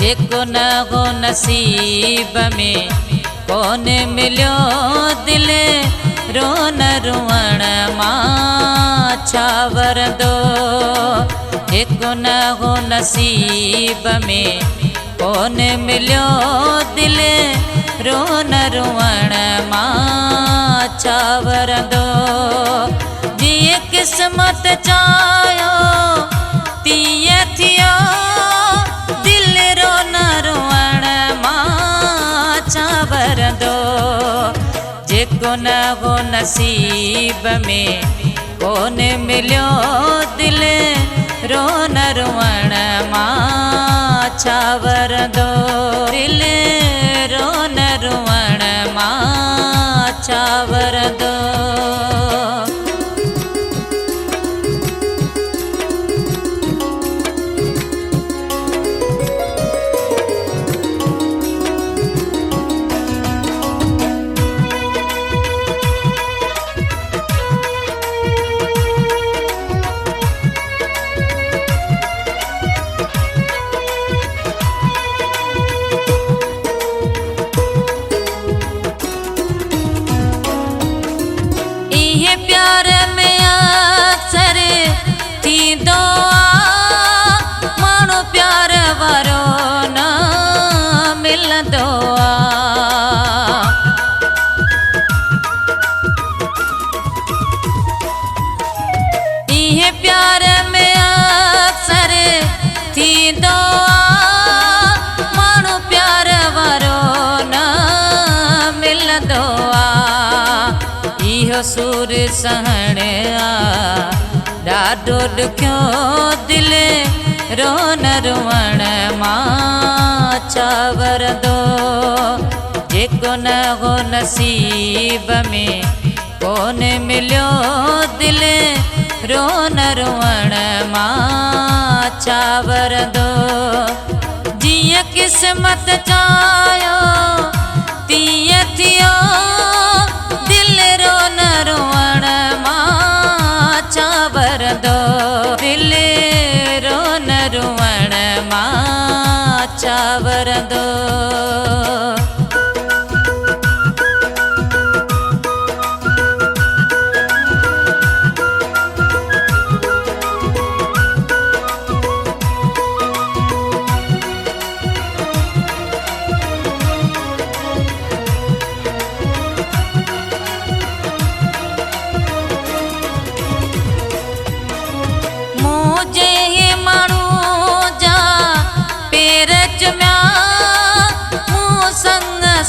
जेको न हो नसीब में कोन मिलियो दिल रोन रुअण मां छा वरंदो। जेको न हो नसीब में कोन मिलियो दिल रोन रुअण मां छा वरंदो। जिए किस्मत चायो तीअं थियो दिल रोन रुअण मां छा वरंदो। जेको न हो नसीब में कोन मिलियो दिल रोन रुअण मां छा वरंदो। दिल रोन रुअण मां छा वरंदो। प्यार में अक्सर थींदो आ माण्हू प्यार वारो न मिलंदो आ। इहे प्यार में अक्सर थींदो आ माण्हू प्यार वारो न मिलंदो आ। इहो सूर सहण आ ॾाढो ॾुखियो दिल रोन रुअण मां छा वरंदो। जेको न हो नसीब में कोन मिलियो दिल रोन रुअण मां छा वरंदो। जीअं किस्मत चायो तीअं थियो दिल रोन रुअण मां छा वरंदो। दिल रोन रुअण मां छा वरंदो।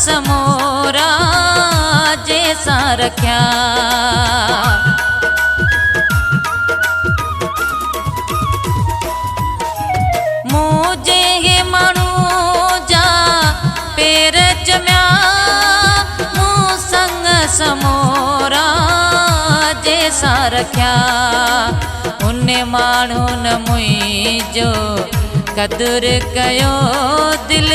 समोरा जैसा रख्या मुझे हे मानू जा पेर जम्या मूं संग समोरा जैसा रख्या। उन माण्हू न मुंहिंजो कदुर कयो दिल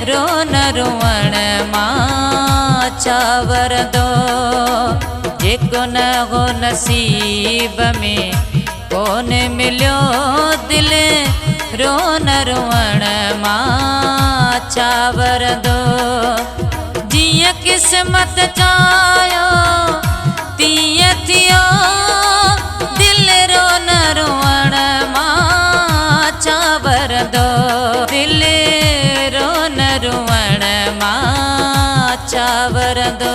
रोन रुअण मां छा वरंदो। जेको न हो नसीब में कोन मिलियो दिल रोन रुअण मां छा वरंदो। जीअं किस्मत चायो तीअं थियो दिल रोन रुअण मां छा वरंदो। दिल रोन रुअण मां छा वरंदो।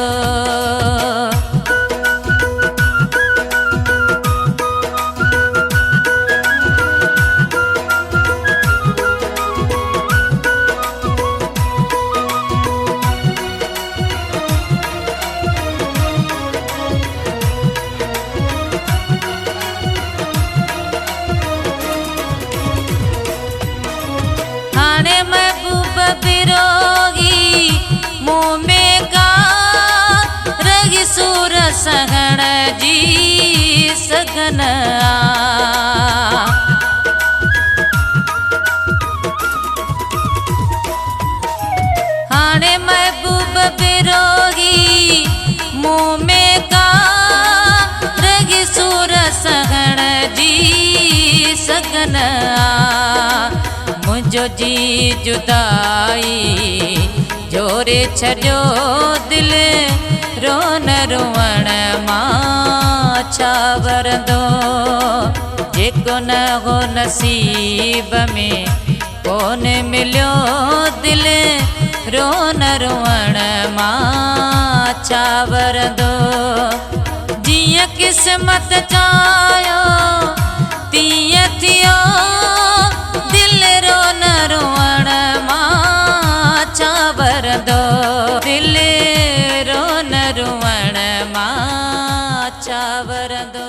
हाणे महबूब बिरोगी मुँह में का रही सूर सहण जी सघन आ। हाणे महबूब बिरोगी मुँह में का रही सूर सहण जी सघन आ। मुंहिंजो जी जुदाई जोरे छॾियो दिलि रोन रुअण मां छा वरंदो जेको न हो नसीब में कोन मिलियो दिलि रोन रुअण मां छा वरंदो जीअं क़िस्मत चाहियो तीअं थियो दिलि रोन रुअण मां छा वरंदो दिलि रोन रुअण मां छा वरंदो।